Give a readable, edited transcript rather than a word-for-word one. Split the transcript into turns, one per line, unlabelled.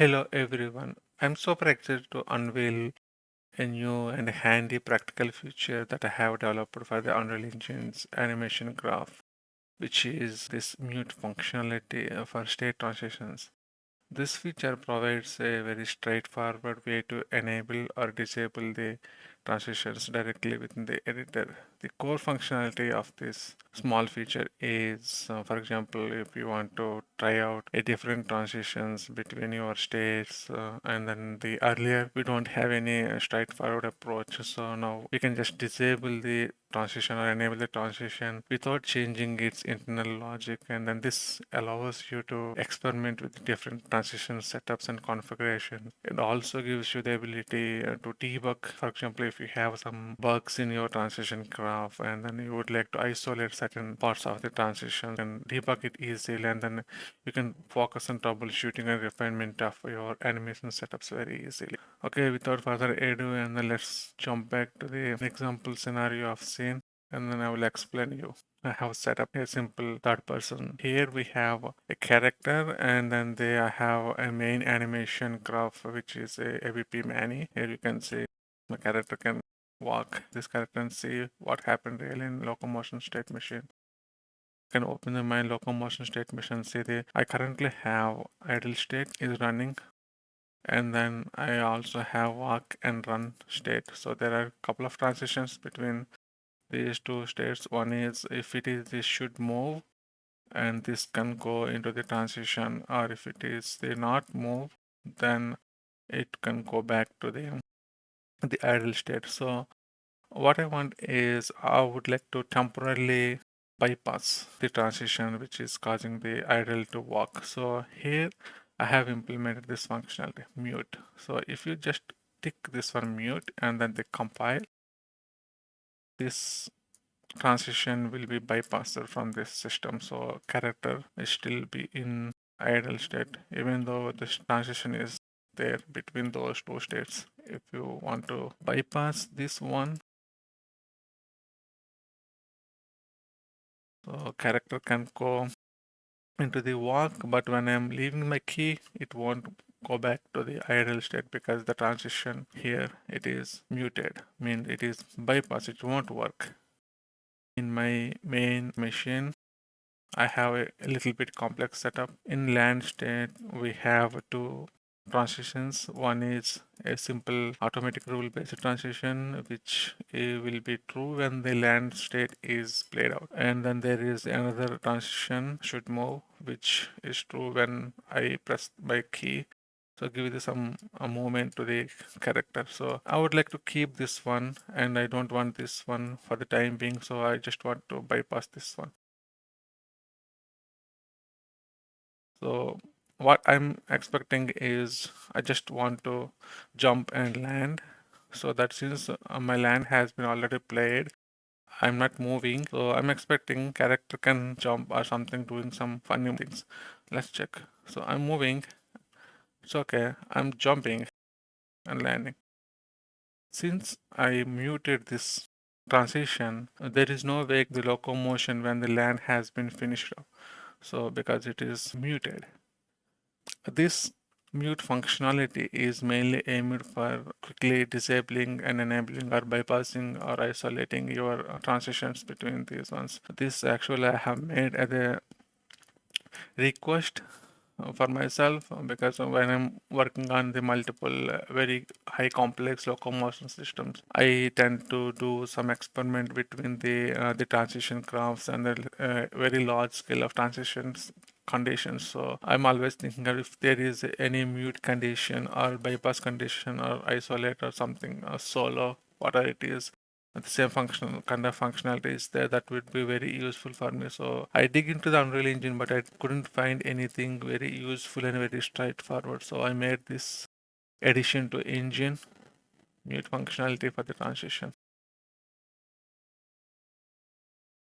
Hello everyone. I'm super excited to unveil a new and handy practical feature that I have developed for the Unreal Engine's animation graph, which is this mute functionality for state transitions. This feature provides a very straightforward way to enable or disable the transitions directly within the editor. The core functionality of this small feature is, for example, if you want to try out a different transitions between your states, and then the earlier we don't have any straightforward approach. So now we can just disable the transition or enable the transition without changing its internal logic, and then this allows you to experiment with different transition setups and configuration. It also gives you the ability to debug. For example, if you have some bugs in your transition graph and then you would like to isolate certain parts of the transition and debug it easily, and then you can focus on troubleshooting and refinement of your animation setups very easily. Okay, without further ado, and then let's jump back to the example scenario of scene, and then I will explain you. I have set up a simple third person. Here we have a character, and then I have a main animation graph, which is a AVP Manny. Here you can see the character can walk this character and see what happened really in locomotion state machine. Can open the my locomotion state machine. See I currently have idle state is running, and then I also have walk and run state. So there are a couple of transitions between these two states. One is if it is this should move, and this can go into the transition, or if it is they not move, then it can go back to the idle state. So what I want is I would like to temporarily bypass the transition which is causing the idle to walk. So here I have implemented this functionality mute. So if you just tick this one mute and then they compile, this transition will be bypassed from this system. So character will still be in idle state even though this transition is there between those two states. If you want to bypass this one, so character can go into the walk, but when I'm leaving my key, it won't go back to the idle state because the transition here it is muted, mean it is bypassed, it won't work. In my main machine, I have a little bit complex setup. In land state, we have two transitions. One is a simple automatic rule-based transition, which will be true when the land state is played out. And then there is another transition, should move, which is true when I press my key. So give this a movement to the character. So I would like to keep this one, and I don't want this one for the time being. So I just want to bypass this one. So what I'm expecting is I just want to jump and land. So that since my land has been already played, I'm not moving. So I'm expecting character can jump or something doing some funny things. Let's check. So I'm moving. It's okay. I'm jumping and landing. Since I muted this transition, there is no way the locomotion when the land has been finished up. So because it is muted. This mute functionality is mainly aimed for quickly disabling and enabling or bypassing or isolating your transitions between these ones. This actually I have made as a request for myself because when I'm working on the multiple very high complex locomotion systems, I tend to do some experiment between the transition graphs and the very large scale of transitions conditions. So I'm always thinking of if there is any mute condition or bypass condition or isolate or something, solo, whatever it is, the same functional kind of functionality is there, that would be very useful for me. So I dig into the Unreal Engine, but I couldn't find anything very useful and very straightforward. So I made this addition to engine mute functionality for the transition.